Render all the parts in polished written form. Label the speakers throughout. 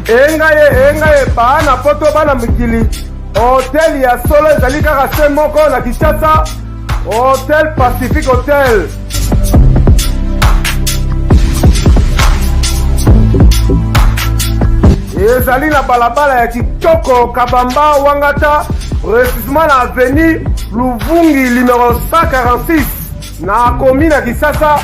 Speaker 1: engaye bana poto bana mikili hotel ya solo ezali kaka se moko na Kinshasa, Hotel Pacific Hotel. Ezali na balabala ya kitoko Kabamba Wangata, précisément na avenue Luvungi numéro 146 na commune ya Kisasa.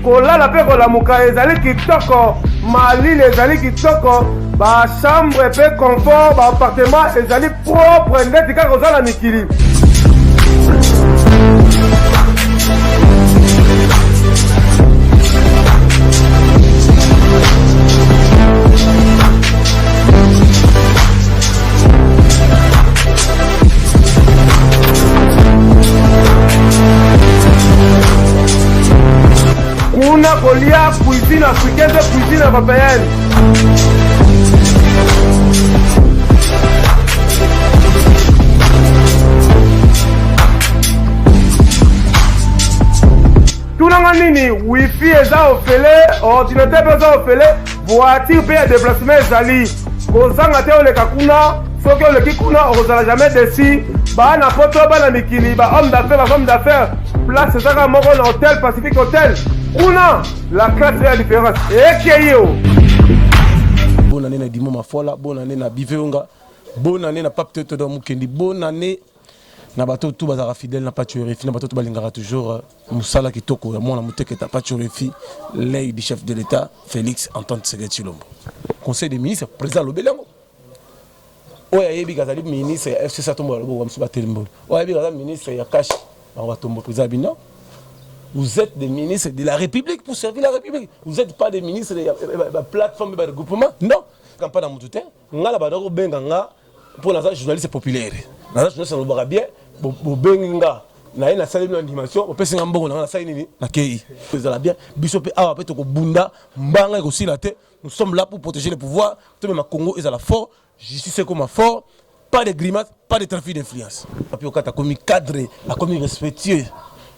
Speaker 1: Kolala pe kolamuka ezali kitoko, malile ezali kitoko, ba chambre pe confort, ba appartement ezali propre ndeti kaka kozala mikili. Kuna kolia cuisine africaine, cuisine européenne. Tunanga nini, wifi eza ofele, ordinateur eza ofele, voiture pe ya déplacement ezali. Kozanga te oleka kuna, soki oleki kuna ozala jamais déçu. Bana poto bana mikili, ba homme d'affaires, place ezaka moko na Hotel Pacific Hotel. Kuna la classe est la différence.
Speaker 2: Bonne année na Dimo Mafola, bonne année na Biveunga, bonne année na Pape Toto Mukendi, bonne année na bato tout bazara fidèle na Paturefi, na bato tout balingara toujours Moussala Kitoko, ya mwana muteke ta Paturefi, l'œil du chef de l'État Félix Antoine Tshisekedi Tshilombo. Conseil des ministres, président Lobelango. Oya yebi gazali ministre ya FC Satombo Lobo wa Msuba Telimbo. Oya yebi gazali ministre ya Kashi, on va tomber président Bino. Vous êtes des ministres de la République pour servir la République. Vous n'êtes pas des ministres de la plateforme de regroupement. Non. Quand pas dans mon touté, on a la benga pour la journaliste populaire. La journaliste on va bien. Benga na une salle d'animation. On peut se rendre dans la salle na kei. Vous allez bien. Bisope a peut ko bunda mbanga aussi la tête. Nous sommes là pour protéger le pouvoir. Tout même Congo est à la fort. Justice comme fort. Pas de grimaces, pas de trafic d'influence. Puis au cas a commis cadre, a commis respectueux.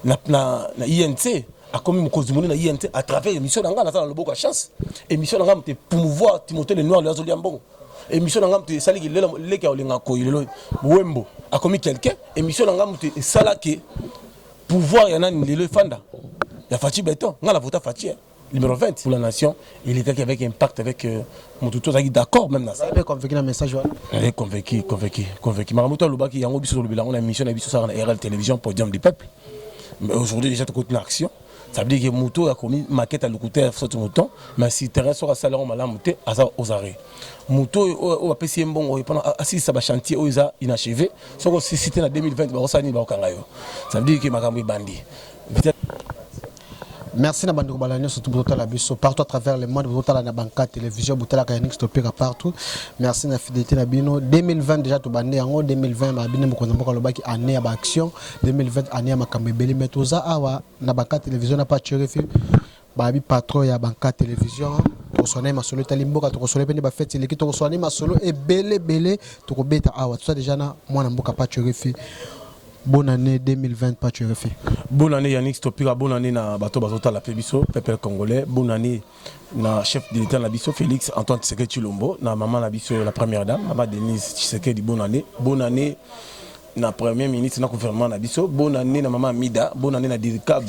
Speaker 2: Na INT a commis mon na INT à travers l'émission d'anga na le beaucoup chance émission d'anga te promouvoir Timothée le noir les Oliambon émission d'anga te sali le ka olinga ko ilelo Wembo a commis quelqu'un émission d'anga te sala ke pouvoir yana ni le fanda ya Fati Beton nga la vota Fati numéro 20 pour la nation il était avec impact avec mon tuto d'accord même na ça
Speaker 3: avait convaincu un message
Speaker 2: elle est convaincu Maramuto Lobaki yango biso le bilan on a émission na biso ça na RL télévision podium du peuple. Mais aujourd'hui, déjà, tu continues l'action. Ça veut dire que Mouto a commis maquette à l'écouteur sur tout mouton, mais si terrain sera salaire malam mouté à ça aux arrêts. Mouto au APC bon pendant assis ça va chantier aux inachevé. Sauf que si c'était en 2020, bah ça n'y va aucun rayon. Ça veut dire que ma caméra bandit.
Speaker 3: Merci na bandu balanya surtout pour la biso partout à travers le monde pour la banca télévision botala kayanix topeka partout. Merci na fidélité na bino 2020 déjà to bandé en 2020 ba bino ko nzamba lobaki année ya action 2020 année ya makambebeli metoza awa na banca télévision na pas cherefi ba bi patron ya banca télévision to sonner ma solo talimboka to sonner pe ba fête leki to sonner ma solo et belé to ko beta awa tout ça déjà na mwana mboka pas cherefi. Bonne année 2020, pas tu refais.
Speaker 2: Bonne année Yannick Stopira, bonne année na bateau bazota la Pébiso, peuple congolais. Bonne année na chef de l'État na biso Félix Antoine Tshisekedi Tshilombo, na maman na biso la première dame, maman Denise Tshisekedi bonne année. Bonne année na premier ministre na gouvernement na biso, bonne année na maman Mida, bonne année na Dirikab,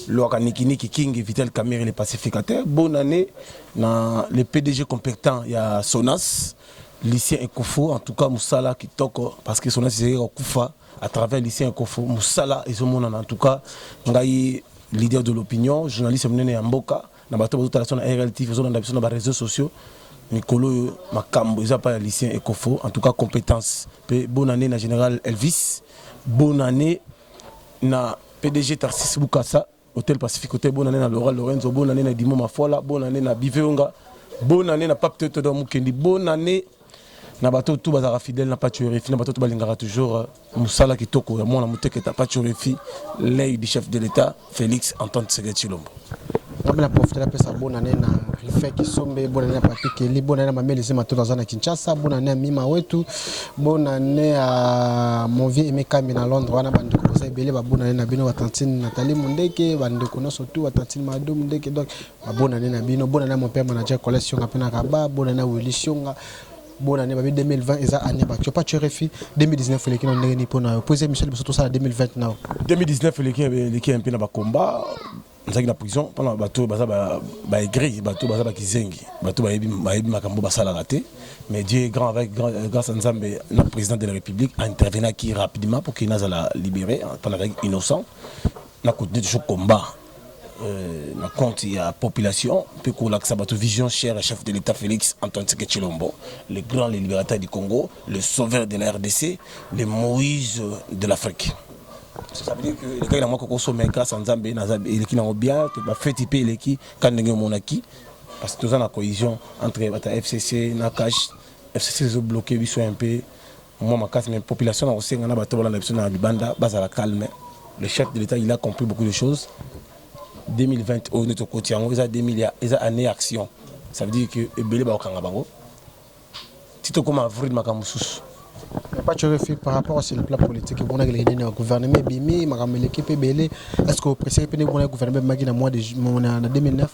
Speaker 2: Loaka Niki King Vitel Kamere les pacificateurs, bonne année na les PDG compétents il y a Sonas, Lucien Ekofo, en tout cas Moussala qui toque parce que Sonas c'est Okufa. À travers lycée Nkofo Moussala et en tout cas ngai leader de l'opinion journaliste mené en Mboka na bato bazotala na RLTV zona na biso na réseaux sociaux Nikolo Makambo ils a pas lycée Nkofo en tout cas compétence bonne année na général Elvis bonne année na PDG Tarsis Bukasa Hôtel Pacifique Hôtel bonne année na Laura Lorenzo bonne année na Dimo Mafola bonne année na Biveunga bonne année na Pape Toto Mukendi bonne année na bato tout bazara fidèle na Paturefi na bato tout balingara toujours Moussala Kitoko ya mwana muteke ta Paturefi l'œil du chef de l'État Félix Antoine Tshisekedi Tshilombo.
Speaker 3: On a profité de sa bonne année na Rife Kisombe, bonne année à Papi Kelly, bonne année à Mamie Lise Mato dans Kinshasa, bonne année à Mima Wetu, bonne année à mon vieux Aimé Kambi à Londres, on a bandé commencé belé, bonne année à Bino Watantine Nathalie Mundeke, bandé connaît surtout Watantine Madou Mundeke, donc bonne année à Bino, bonne année à mon père manager collection à Penakaba, bonne année à Willy Shionga. Bonne année 2020 et ça année bah tu pas tu refi 2019 les qui n'ont ni pour nous poser Michel surtout ça 2020 now
Speaker 2: 2019 les qui un peu dans combat on s'est en prison pendant bateau ba aigri bateau ba kizengi bateau ba makambo ba sala raté mais Dieu est grand avec grâce à Nzambe notre président de la République a intervenu qui rapidement pour qu'il nous la libérer pendant innocent n'a continué toujours combat na compte il y a population puis qu'on l'accès à vision cher à chef de l'État Félix Antoine Tshisekedi Tshilombo le grand libérateur du Congo le sauveur de la RDC le Moïse de l'Afrique. Ça veut dire que les gars qui ont consommé grâce à Nzambe et qui ont bien fait typer les qui quand ils ont monaki parce que nous avons la cohésion entre FCC Nakash FCC ils ont bloqué ils sont un peu moi ma casse mais population aussi on a bateau dans l'option à Bibanda base à la calme le chef de l'État il a compris beaucoup de choses. 2020 au notre côté ils a 2000 ils a année action ça veut dire que belé ba okanga bango tito comme avril makamususu
Speaker 3: mais pas tu refais par rapport au plan politique on a gagné le gouvernement bimi makam l'équipe belé est-ce que vous précisez que le gouvernement magina mois de 2019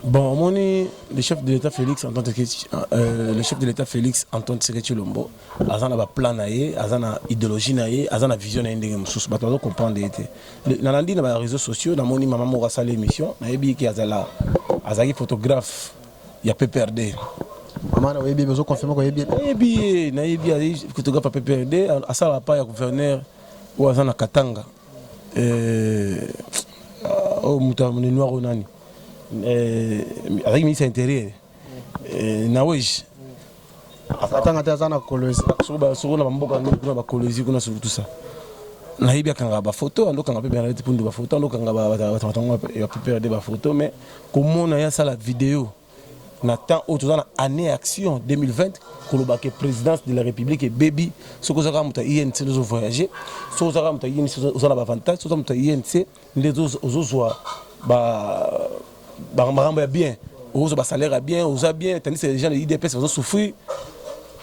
Speaker 2: bon le chef de l'État Félix Antoine Tshisekedi Tshilombo azana ba plan naé azana idéologie naé azana vision na ndenge mususu bato bazo comprendre été na landi na ba réseaux sociaux na moni maman mo rasala émission na yebi ki azaki photographe ya PPRD
Speaker 3: maman na yebi bezo confirmer ko yebi
Speaker 2: na yebi photographe ya PPRD asala pa ya gouverneur ou azana Katanga au muta mon noir onani avec ministre intérieur nawej
Speaker 3: atanga tazana kolezi
Speaker 2: sur na mboka ngona ba kolezi kuna sur tout ça na hibi akanga ba photo ando kanga pe bien pour ba photo ando kanga ba ya PPRD ba photo mais comment na ya ça la vidéo na temps autre dans année action 2020 kolobake présidence de la République et baby soko zaka muta INC nous voyager soko zaka muta INC aux na avantage soko muta INC les autres bah bien aux salaire bien aux bien tandis que les gens de l'IDPS vont souffrir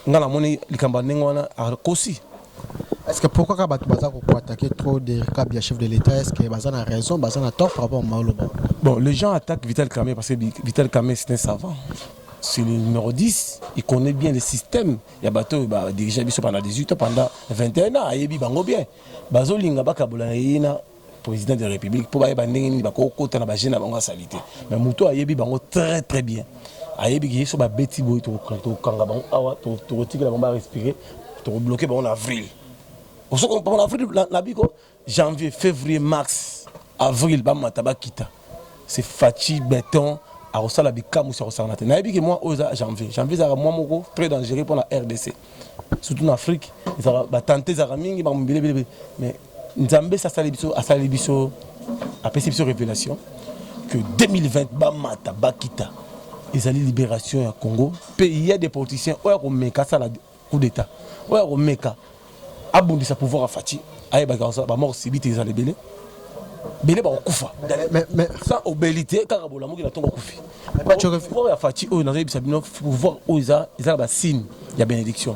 Speaker 2: dans la monnaie les campagnes à Kossi.
Speaker 3: Est-ce que pourquoi quand tu vas attaquer trop des cas chef de l'État est-ce que Bazan a raison Bazan a tort par rapport au Maoloba?
Speaker 2: Bon les gens attaquent Vital Kamerhe parce que Vital Kamerhe c'est un savant. C'est le numéro 10, il connaît bien le système. Il y a bateau dirigé pendant 18 ans, pendant 21 ans, il bango bien. Bazo linga bakabola ina président de la République pour ba ndenge ba ko kota na ba jeune bango salité. Mais muto ayebi bango très très bien. Ayebi ki so ba beti boy to kanga bango awa to rotika bango ba respirer, to bloquer bango en avril. On se comprend en avril la biko janvier, février, mars, avril ba mataba kita. C'est Fati béton à Rosala Bika Moussa Rosana. Na yebi que moi aux janvier ça moi moko très dangereux pour la RDC. Surtout en Afrique, ils va tenter za mingi ba mbele mais Nzambe ça sali biso a perception révélation que 2020 ba mata bakita ils allaient libération à Congo pays il y a des politiciens ou meka ça la coup d'état ou meka abondi sa pouvoir à Fati aye ba mort subite ils allaient belé ba kufa mais sans obélité car bola mo ki na tongo kufi
Speaker 3: pas tu
Speaker 2: pouvoir ya Fati o na bisa bino pouvoir o ils ba signe ya bénédiction.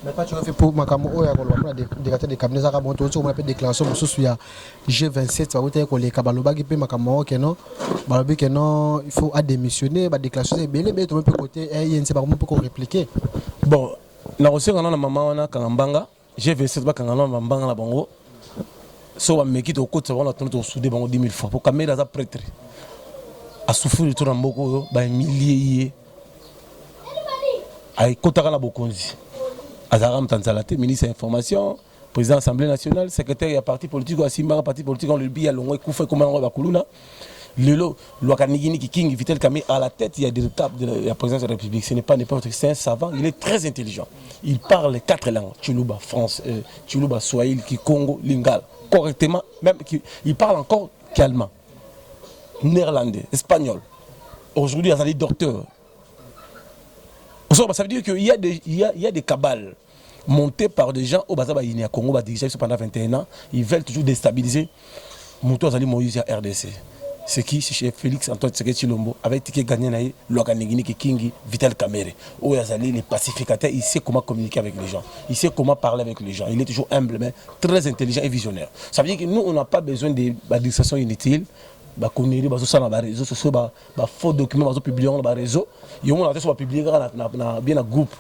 Speaker 3: Mais pas tu refais pour Makamo Oya pour des cabinets à monter aussi on appelle déclaration sur ya G27 ça va être les kabaloba qui peut Makamo que non balobi que non il faut démissionner ba déclaration c'est belé mais tout peu côté il ne sait pas comment peut répliquer.
Speaker 2: Bon na reçu na maman wana kangambanga G27 ba kangamba mbanga na bango so wa meki to côté on a tourné soudé bango 10 000 fois pour caméra za prêtre a souffrir tout na mboko ba milliers ay kotaka na bokonzi Azaram Tanzalate, ministre de l'Information, président de l'Assemblée nationale, secrétaire du parti politique, Simba, parti politique, on le dit, on a Koufa, comment on va Koulouna. Le Loakanigini King, Vital Kamerhe, à la tête, il y a des tables de la présidence de la République. Ce n'est pas n'importe qui, c'est un savant, il est très intelligent. Il parle les 4 langues, Tsholuba, France, Tsholuba, Swahili, Kikongo, Lingala, correctement, même il parle encore calmement. Néerlandais, espagnol. Aujourd'hui, il y a des docteurs. Ça veut dire qu'il y a des cabales montées par des gens au Bazaba à Congo, pendant 21 ans, ils veulent toujours déstabiliser Moto Azali Moïse à RDC. c'est qui c'est Félix Antoine Tshisekedi Tshilombo avec ticket gagné naï Loakanegini Kingi Vital Kamerhe où Yazali les pacificateurs, il sait comment communiquer avec les gens, il sait comment parler avec les gens, il est toujours humble mais très intelligent et visionnaire. Ça veut dire que nous on n'a pas besoin d'administration inutile. Bah connerie bah ça na réseaux sociaux bah faux documents bah publier dans réseau et on a fait ça publier na bien un groupe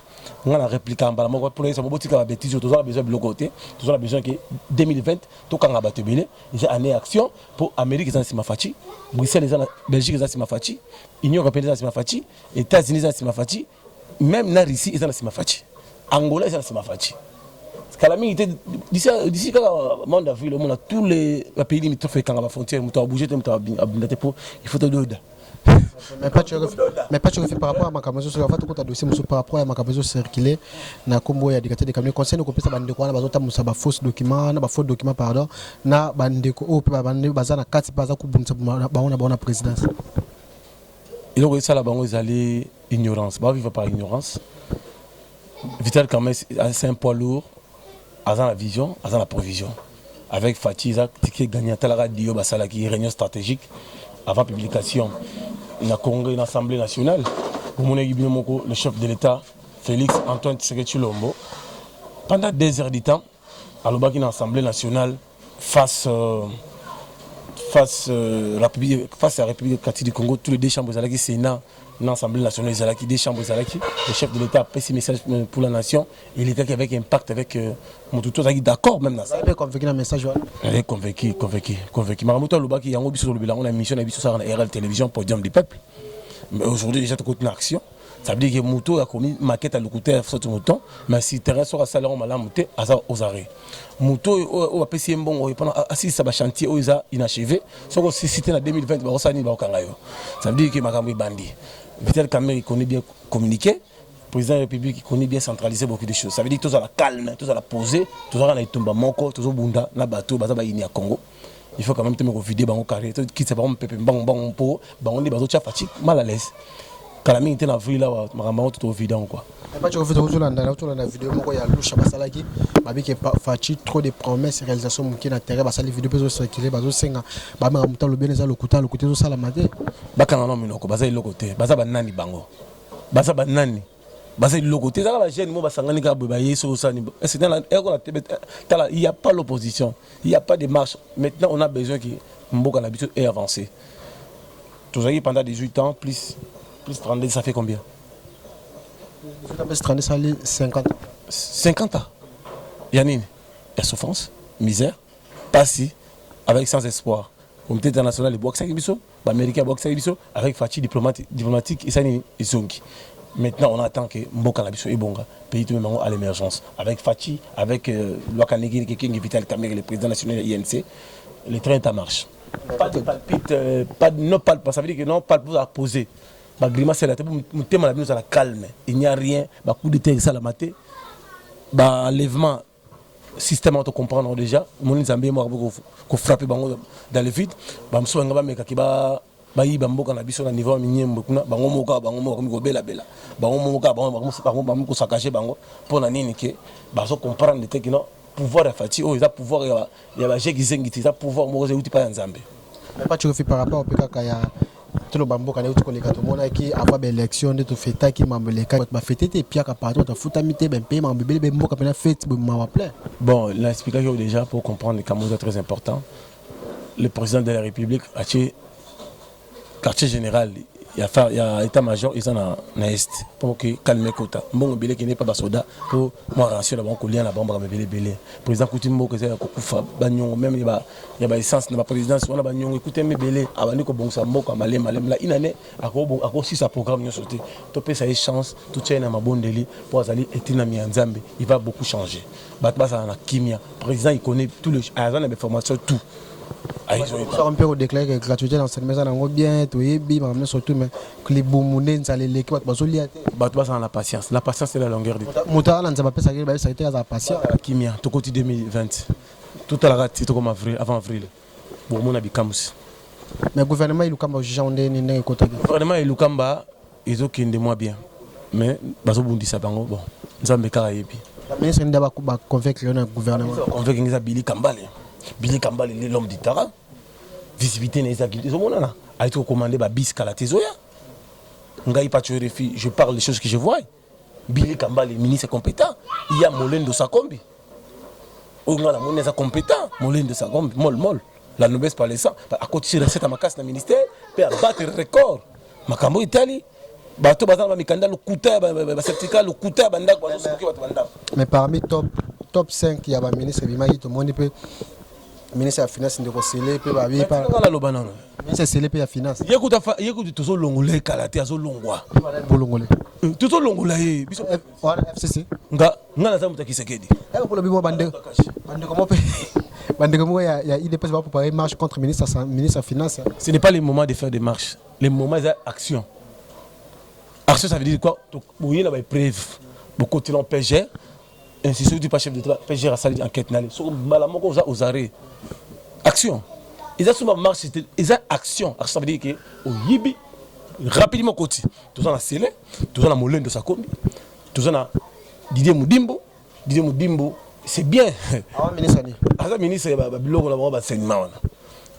Speaker 2: on a répliqué en bas moi pour les ça botti ka bêtise tous on a besoin de côté tous on a besoin que 2020 tout quand ba tebele j'ai année action pour Amérique dans sima fati Bruxelles dans Belgique dans sima fati Union européenne dans sima fati États-Unis dans sima fati même na Russie dans sima fati Angola dans sima fati Calamité d'ici quand monde Afrique le monde a tous les pays limitrophes quand la frontière muto a bougé pour il faut te donner
Speaker 3: mais pas tu refais par rapport à ma camazo sur la fait que dossier par rapport à ma camazo circuler na kombo ya dikate de camion conseil ko pesa bande ko na bazota musa ba faux document na ba faux document pardon na bande ko o pe bande bazana kati baza ku bunisa ba ona présidence
Speaker 2: il aurait ça la bango ils ignorance ba vivre par ignorance Vital Kamerhe c'est un poids lourd à la vision, à la provision. Avec Fatih, qui gagne à la radio, qui réunion stratégique avant publication. Il y a Congrès, l'Assemblée nationale. Le chef de l'État, Félix Antoine Tshisekedi Tshilombo, pendant 2 heures du temps, à l'Assemblée nationale, face à la République du Congo, tous les 2 chambres du Sénat, l'Assemblée nationale, des chambres, le chef de l'État a fait ce message pour la nation. Il était avec impact, avec Moutouto, d'accord même.
Speaker 3: Il est convaincu dans le message.
Speaker 2: Il est convaincu. Maramouto Lubaki, il y a une émission sur la RL Télévision, Podium du Peuple. Mais aujourd'hui, déjà, tu as une action. Ça veut dire que Mouto a commis une maquette à l'écouter sur tout le temps, mais si le terrain sera salaire, on va monter aux arrêts. Mouto a passé un bon assis ça va chantier où il a inachevé. Si c'était en 2020, ça veut dire que Makambi Bandi. Vital Kamerhe connaît bien communiquer. Le président de la République connaît bien centraliser beaucoup de choses. Ça veut dire que tout à la calme, tout à la poser, tout à la tomba moko, tout à bunda, na bateau, baza ba ini à Congo. Il faut quand même te me vider bango carré. Qui c'est pas un pépé bango po, bango ni bazo tcha fatigue, mal à l'aise. Kalami était dans ville là, marambo tout au vide quoi.
Speaker 3: Pas tu refais tout là dans la vidéo moko ya loucha basala ki, babi ke fatigue trop de promesses réalisation moko na terrain basala vidéo bezo circuler bazo senga, ba mamuta lo beneza lo kuta zo sala mate.
Speaker 2: Bakanga no minoko baza iloko te, baza banani bango. Baza banani. Baza iloko te, ça va jeune mo basangani ka ba yeso sani. C'est dans la il y a pas l'opposition, il y a pas de marche. Maintenant on a besoin que Mboka na biso ait avancé. Toujours pendant 18 ans plus 32, ça fait combien?
Speaker 3: Plus 32, ça fait 50 ans.
Speaker 2: 50 ans. Yanine, il y a souffrance, misère, passé, avec sans espoir. Comité international, les boxe les Américains boxe avec fatigue diplomatique, et ça ils sont qui. Maintenant, on attend que Mboka Nabiso et Bonga, pays tout le monde à l'émergence. Avec Fatih, avec Loakanegini Kingi Vital Kamerhe, le président national de l'INC, les trains en marche. Pas de palpite, ça veut dire que non, pas de poser. Bah grimace c'est là mon thème la vie à la calme il n'y a rien bah coup de tête ça la maté bah enlèvement système auto comprendre déjà mon nzambe moi ko frapper bango dans le vide bah mso ngaba meka ki ba yi ba mboka na biso na niveau minyembo kuna bango moka ko bela bango moka bango ko sakaje bango pour na nini ke bah so comprendre que non pouvoir fati oh ça pouvoir ya ba jeki zengiti ça pouvoir mo ko uti pa nzambe
Speaker 3: mais pas tu refais par rapport au PKK ya tout le bambo quand tu connais tout le monde qui avant l'élection de tout fêter qui m'a les cas ma fêter et puis à partout tu fouta mité ben pays m'a bébé ben mbo quand fête m'a plein.
Speaker 2: Bon l'explication déjà pour comprendre les camouflages est très important. Le président de la République a tué quartier général il y a état-major ils en a est pour que calmer kota bon belé qui n'est pas soldat pour moi rassure la banque lien la banque belé président coutume que c'est kufa bagnon même il y a essence na présidence on a bagnon écoutez mes belé abandi ko bon ça moko malem la inane ako si sa programme ñu sauté to pe ça chance tout tient na mabondeli pour azali etina mi nzambe il va beaucoup changer batba ça na kimia président il connaît tout le agent de formation tout.
Speaker 3: On peut déclarer que gratuité dans cette maison on bien tout et bien mais surtout mais que les boumounes ça les l'équipe bazoliate
Speaker 2: batba ça la patience c'est la longueur du temps
Speaker 3: mota là nzaba pesa que ça a été la patience
Speaker 2: kimia to côté 2020 tout à la rate tout comme avril avant avril bon mon abikamus
Speaker 3: mais gouvernement il lukamba jandé ni côté
Speaker 2: gouvernement il lukamba ils ont qu'une de moi bien mais bazo bundi ça bango bon nzambe kara yebi
Speaker 3: la ministre ndaba convaincre le gouvernement
Speaker 2: convaincre ngisa Billy Kambale l'homme du terrain visibilité na ezaki ezomonana aiti kocommande babis kala te ezoya ngai Pacho RFI je parle des choses que je vois Billy Kambale ministre compétent il y a Molendo Sakombi oyo nga namoni eza compétent Molendo Sakombi mol la noblesse par les sangs akotisi recette ya makasi na ministère mpe abattre record makambo etali bato baza na bamikanda lokuta bacertificat lokuta ya bandako bazosokoki bato bandako.
Speaker 3: Mais parmi top 5 il y a ba ministre bimaki to moni pe ministre ya finance ndeko sele pe ba bi pa
Speaker 2: ngala loba nano
Speaker 3: ministre sele pe ya finance
Speaker 2: yekuta tozo longola kala te azo longwa
Speaker 3: bolongole
Speaker 2: tozo longola ye biso
Speaker 3: FCC
Speaker 2: nga naza muta Kisekedi
Speaker 3: pour le bibo bande comment bande comme ya il dépasse pas préparer marche contre ministre ya finance.
Speaker 2: Ce n'est pas le moment de faire des marches, le moment c'est action. Action ça veut dire quoi? Oui, là, il preuve. Beaucoup de gens PG, ainsi de suite, pas chef de l'État, PG a sali enquête nale. Sur malamoko aux arrêts. Action. Ils ont souvent marché, ils ont action. Action ça veut dire que au yibi rapidement côté. Tout ça na scellé, tout ça na Molendo Sakombi, tout ça na Didier Mudimbo, c'est bien.
Speaker 3: Ah ministre ni.
Speaker 2: Ah ministre ba biloko la ba enseignement.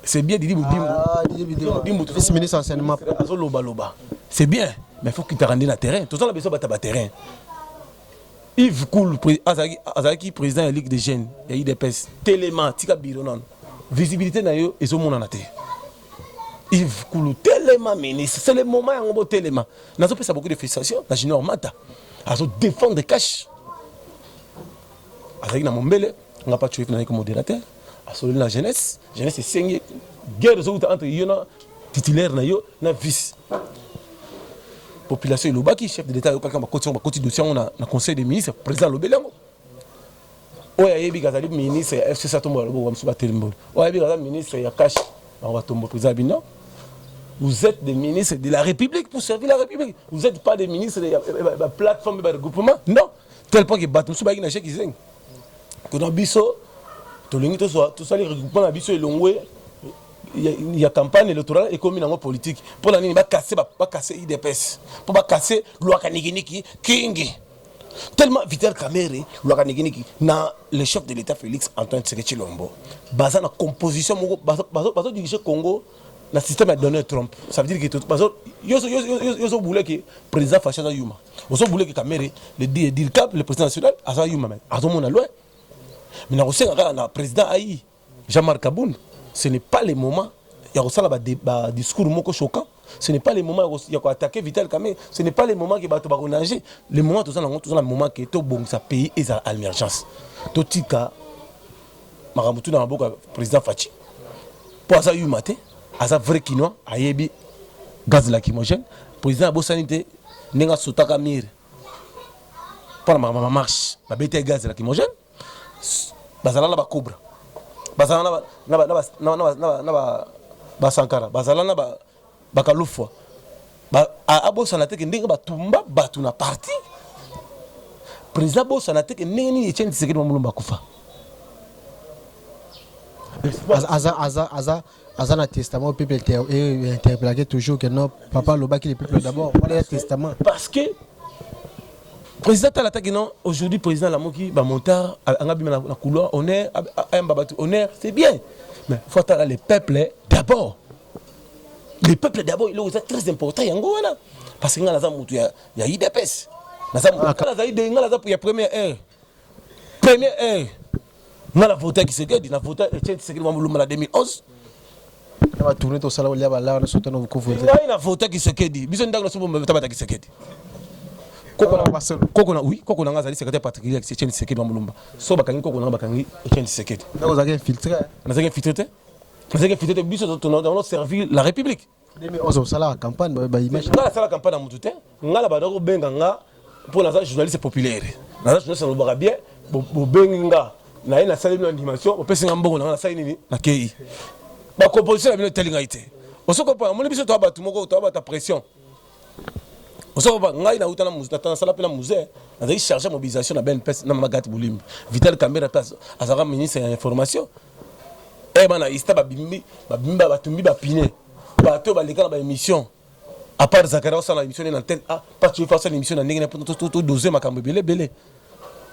Speaker 2: C'est bien Didier Mudimbo.
Speaker 3: Ah Didier Mudimbo, vice-ministre enseignement.
Speaker 2: Azo loba. C'est bien. Mais il faut qu'il te rende le terrain. Tout ça, on a besoin de terrain. Yves Koul, Azaki, président de la Ligue des Jeunes, il y a eu des pèses. Téléma, Tika Bironan. Visibilité, ils ont mon anaté. Yves Koul, Téléma, ministre. C'est le moment où on a Téléma. Nous avons fait beaucoup de félicitations. La junior Mata. Ils ont défendu des caches. Azaki, mon bel, on n'a pas tué comme modérateur. Ils ont la jeunesse. La jeunesse est saignée. Guerre entre Yona, titulaire, na vice. Population Lobaki, chef de l'État, il y a un dossier on a conseil des ministres, président Lobelango. Oya yebi gazali ministre FC Satombo Lobo Msuba Telimbo. Oya yebi gazali ministre ya cash, on va tomber président Bino. Vous êtes des ministres de la République pour servir la République. Vous n'êtes pas des ministres de la plateforme de regroupement. Non. Tel point que Batum Msuba Gina Cheki Zeng. Que dans Bisso, tout ça les regroupements à Bisso et Longwe. Il y a campagne électorale et commune en politique. Pour l'année, il va casser IDPS. Pour pas casser loi Kaniginiki, Kingi. Tellement Vital Kamere, loi Kaniginiki, le chef de l'État Félix Antoine Tshisekedi Tshilombo. Basé na composition, basé diriger Congo, le système a donné Trump. Ça veut dire que tout, yo voulait que le président Facha Yuma. Yo voulait que Kamere, le président national, Asa Yuma, Asa Mona Loin. Mais nous avons un président Aïe, Jean-Marc Kaboun. Ce n'est pas le moment. Il y a un discours choquant. Ce n'est pas le moment où il y a attaquer Vital Kamere. Ce n'est pas le moment qui va nager. Le moment tout ça, le moment qui est tout bon, ça pays est à l'émergence. Tout tika, Maramutu dans la boca président Fachi. Pour ça, il y a un vrai Kinois, Ayebi, gaz lacrymogène. Président Abossanité, Nenga Sotaka Mir. Pour ma marche, ma bête gaz lacrymogène. Bazala la cobra. Bazala na Sankara, bazala na bakalufwa. Abo sanate ke ndenge batumba batu na parti. Président bo sanate ke ndenge ni Etienne Tshisekedi Mulumba kufa. Aza
Speaker 3: na testament au peuple interpellé toujours que non papa Lobaki le peuple d'abord. Voilà le testament.
Speaker 2: Parce que président à l'attaque non aujourd'hui président Lamoki ba montar angabima na couloir honneur honneur c'est bien mais faut attendre les peuples d'abord. Les peuples d'abord il est très important yango wana parce que ngala za mutu ya IDPS na za mutu ngala za ide ngala za ya première heure ngala voter qui se gade na voter Etienne Tshisekedi Mulumba en 2011
Speaker 3: va tourner tout ça là il va là on sauter nos couvrir
Speaker 2: na voter qui se gade biso ndako na sobo mbata qui se gade Koko na oui, Koko na secrétaire particulier qui Etienne Tshisekedi Mulumba. So bakangi Koko na bakangi Etienne Tshisekedi.
Speaker 3: Vous avez infiltré.
Speaker 2: Vous avez infiltré. Vous avez infiltré biso on a servi la République.
Speaker 3: 2011 ça la campagne ba image.
Speaker 2: Ngala sala campagne na mutute. Ngala badako benga nga pour la journaliste populaire. Na journaliste no ba bien bo benga na ina sala une animation, o pesi ngambongo na sala nini na KI. Ba composition la bino telinga ite. Osoko pa mon biso to abatu moko to abata pression. On va ngai na utana muzata na sala pena musée na dai charger mobilisation na ben pes na magati bulimbi Vital Kamere place azara ministre ya information bana ista babimbi batumbi bapine bato baleka na émission à part Zakaria ça la émission na antenne pas tu faire ça l'émission na ndenge na tout doser makambo belé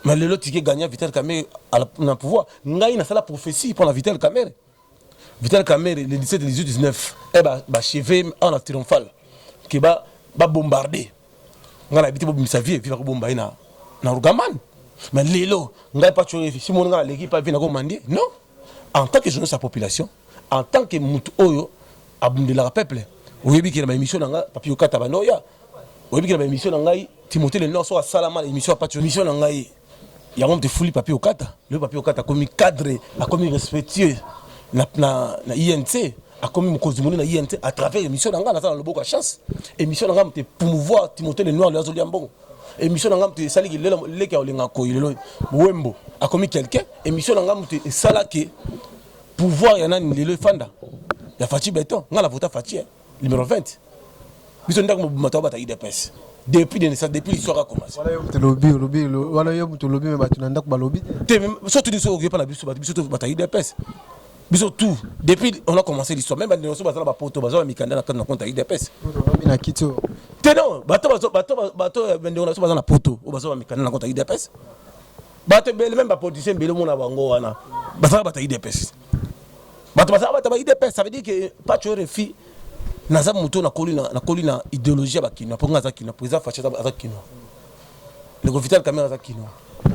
Speaker 2: mais le lot qui gagnant Vital Kamere na pouvoir ngai na sala prophétie pour la Vital Kamere Vital Kamerhe le 17 18 19 ba chevet en triomphal qui ba bombarder ngala habité bobimisa vie vivre ko bomba na Rugaman mais lelo ngai pas tu si mon ngala l'équipe pas vient ko mandie non en tant que jeune sa population en tant que mutu oyo abundela peuple oyebi ki na émission nga papi okata banoya oyebi ki na émission ngai Timothée le Nord so salama émission pas tu émission ngai ya ngom te fuli papi okata le papi okata comme cadre a comme respectueux na INT a comme mokozi moni na INT à travers émission nga na le beaucoup chance émission nga te promouvoir Timothée le Noir le azoli ambongo émission nga te sali ki le ka olinga ko ile wembo a comme quelqu'un émission nga te sala ke pouvoir yana ni le fanda ya Fachi Beton nga la vota Fachi numéro 20 biso ndako mata bata IDPS depuis l'histoire a commencé
Speaker 3: voilà yo mutu lobby mais batu ndako ba lobby
Speaker 2: surtout ni so pas la biso bata IDPS biso tout depuis on a commencé l'histoire même dans so bazala ba poto bazala mikanda na compte IDPS
Speaker 3: na kito
Speaker 2: non bato bendo na so bazala poto o bazala mikanda na compte IDPS bato bele même ba politicien bele mona bango wana bazala bata IDPS bato bazala bata IDPS ça veut dire que pas tu refi naza muto na kolina idéologie ba kino ponga za kino président Facha za kino le Vital Kamerhe za kino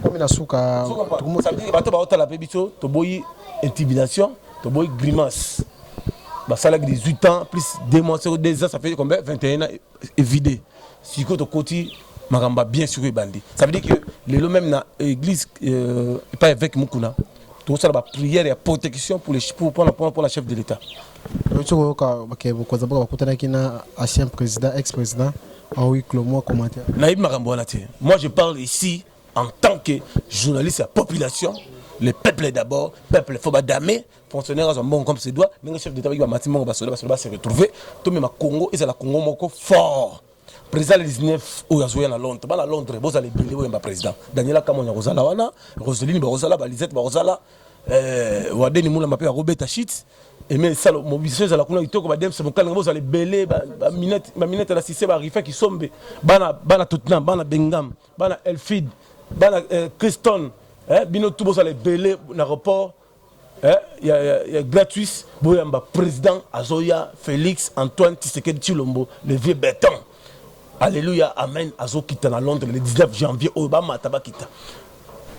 Speaker 3: comme na suka
Speaker 2: ça veut dire bato ba otala pe biso to boyi intimidation to boy grimace ba salaire 18 ans plus 2 mois sur 2 ans ça fait combien 21 ans évidé si ko to koti makamba bien sûr bandi ça veut dire que le même na église pas avec mukuna tout ça ba prière et protection pour la chef de l'état
Speaker 3: tu ka ko zaba ko tana kina ancien président ex-président en huis clos moi commentaire
Speaker 2: naïb makambo na te moi je parle ici en tant que journaliste à population. Le peuple d'abord, peuple faut badamé, fonctionnaire à bon comme se doit, le chef d'état va matin va se retrouver, tout même à Congo et c'est la Congo moko fort. Président le 19 au Yazoya à Londres, à Londres, vous allez briller au président. Daniela Kamonya Rosala wana, Roseline Rosala, Lisette Rosala, Wadeni Moula Mapé à Robert Tachit, et mais ça mobilisation à la Congo itoko badem c'est mon calme vous allez belé ba minette la Cissé ba Rifa qui sombe, bana Tottenham, bana Bengam, bana Elfid, bana Creston. Bino tout ça les belé l'aéroport il y a gratuit boyamba président Azoya Félix Antoine Tshisekedi Tshilombo le vieux béton alléluia amen azo kita na Londres le 19 janvier Obama tabakita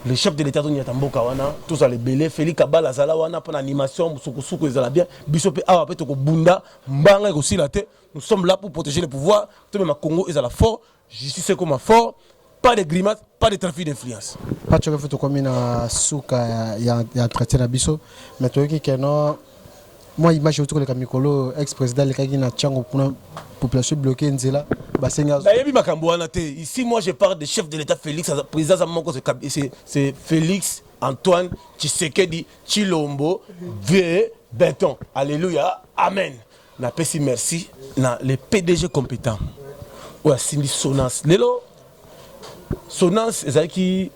Speaker 2: le chef de l'état de Tamboka wana tout ça les belé Félix Kabala zala wana pour animation musukusuku ezala bien biso pe awa pe to ko bunda mbanga ko silate nous sommes là pour protéger le pouvoir tout même Congo ezala fort justice comme fort. Pas de grimaces, pas de trafic d'influence.
Speaker 3: Pas de fait comme une souka il y a entretien à biso mais toi qui non moi imagine autour le Mikolo ex-président le kaki na tchango pour la population bloquée nzela basenga
Speaker 2: yebi makambo wana te ici moi je parle de chef de l'état Félix président Zamoko c'est Félix Antoine Tshisekedi Tshilombo vieux béton alléluia amen na pesi merci na les PDG compétents ou Cindy Sonance lelo Sonance ezaki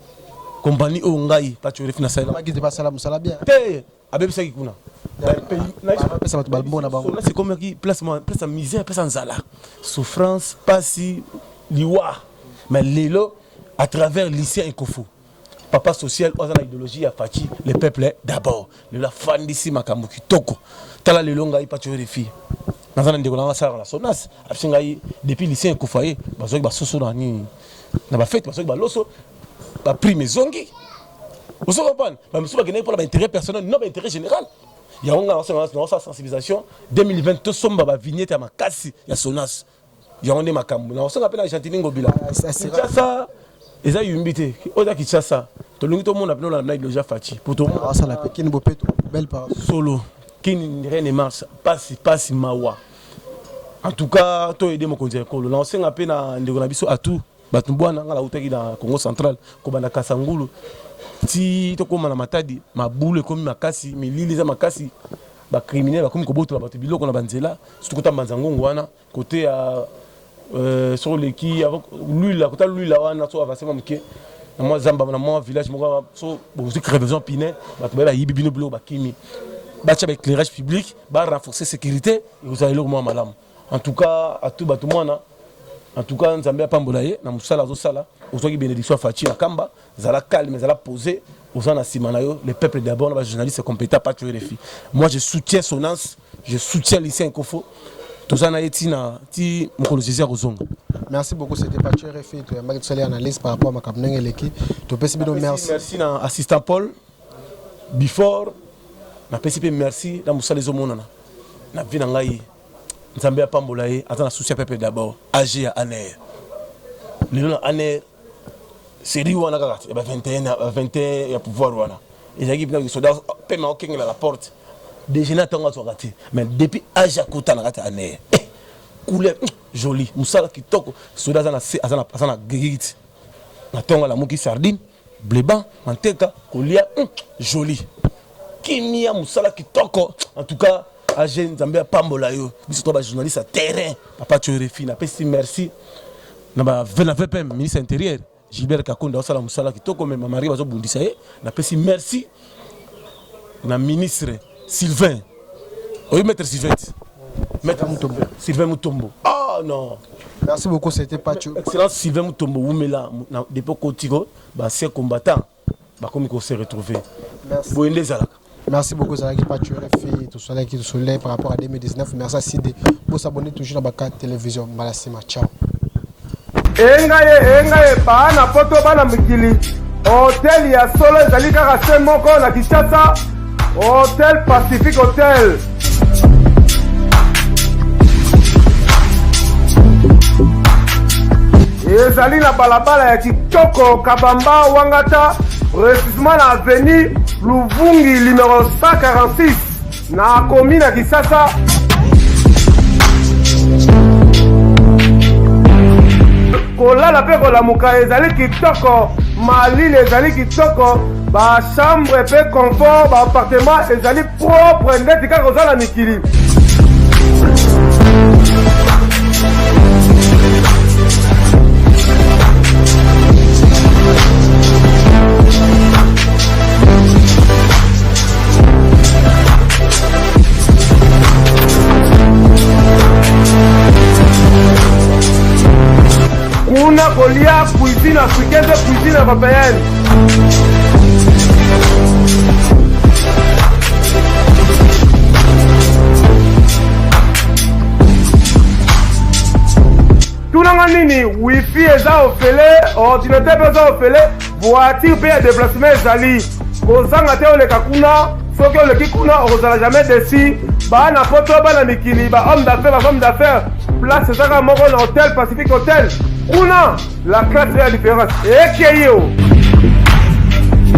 Speaker 2: compagnie ongai pas tu refina ça
Speaker 3: là qui pas ça musala bien
Speaker 2: te abeb ça kuna
Speaker 3: ça va te balbona ba
Speaker 2: c'est comme qui place en misère place en zala souffrance pas si liwa mais lelo à travers lycée Ekofo papa social aux idéologie a Fachi le peuple d'abord le la fan d'ici makambo kitoko tala lelo ngai pas tu refina nazana ndeko na sala la Sonance absingai depuis lycée Ekofo bazoki basoso na ni na ba fête parce que ba loso ba prix maisongi vous savez pas ba musu ba gagner pour l'intérêt personnel non ba intérêt général il y a on sa sensibilisation 2020 to somba ba vignette à makasi ya Sonance il y a on est makambo na on appelle Argentine ngobila ça eza yumbité oza kichasa to lungi to mona pino na idéologie Fachi pour to
Speaker 3: ça la Pékin bopeto belle par
Speaker 2: solo kin rien ne marche pas mawa en tout cas to aider mon conseil ko na on appelle na ndeko na biso atout Batumbwana ngala utaki na Congo central ko bana Kasangulu ti to koma na Matadi mabule komi makasi milili za makasi ba criminel ba komi ko boto ba biloko na banzela surtout kota Manzangongo wana côté à sur les qui avec lui là côté lui là wana so avancer mamke na moi zamba na moi village mo so bo zi crevaison pinet ba to ba yibi bino bilo ba kimi ba tia ba éclairage public ba renforcer sécurité et vous allez le moi malam en tout cas à tout batumwana. En tout cas, nous avons pambola ye na musala zo sala, ozoki bénédiction Fachi na kamba, zala calme, zala posé, Ozana Simanayo, le peuple d'abord, les journalistes compétents, pas tuer les filles. Moi, je soutiens Sonance, je soutiens Lycée Nkofo. Tozana Etina, ti Mokolo Rozonga.
Speaker 3: Merci beaucoup, c'était Pathieu Refi, tu as une analyse par rapport à ma cabinet et l'équipe. Merci.
Speaker 2: Merci à l'assistant Paul, Before, na PCP merci, na Moussa les Omonana. Na Vinangaï, Nzambia Pambolaï, attends, la souci à peuple d'abord, AG à Aner. Le nom Aner, c'est lui où on a 21 il a pouvoir. Et j'ai dit que les soldats paiement au à la porte. Déjà, on a raté. Mais depuis AG à Kota, on a raté Aner. Couleur joli. Moussa qui toque, soldats à la guérite. On a la mouki sardine, bléban, manteca, colia, joli. Kimia Moussa qui toque, en tout cas, AG Nzambia Pambolayo. Nous sommes journalistes à terrain. Papa Tchorefi, n'a pas si merci. Na VPM, ministre intérieur, Gilbert Kakonda, Osala Moussala qui toko même Marie Bazo Bundisaye, na pesi merci na ministre Sylvain. Oui, maître Sylvain. Maître Moutombo. Sylvain Moutombo. Ah non.
Speaker 3: Merci beaucoup, c'était Pathieu.
Speaker 2: Excellence Sylvain Moutombo, Oumela, depuis Kotigo, c'est combattant, comme il s'est retrouvé.
Speaker 3: Merci. Merci beaucoup, Zalaki Pathieu, tout soleil qui soleil par rapport à 2019. Merci à Sidé. Pour s'abonner toujours à Baka Télévision. Malassima, ciao.
Speaker 1: engaye bana poto bana mikili hotel ya solo ezali kaka se moko na Kinshasa, Hotel Pacific Hotel. Ezali na balabala ya kitoko Kabamba Wangata, précisément na avenue Luvungi numéro 146 na commune ya Kinshasa. Kolala pe kolamuka ezali kitoko, malile ezali kitoko, ba chambre pe confort, ba appartement ezali propre ndeti kaka ozala mikili. Kuna kolia cuisine africaine, cuisine européenne. Tunanga nini, wifi eza ofele, ordinateur eza ofele, voiture pe ya déplacement ezali. Kozanga te oleka kuna, soki oleki kuna ozala jamais déçu. Ba na poto bana mikili, ba homme d'affaires, place ezaka moko na Hotel Pacific Hotel. Kuna, la classe est la différence. Et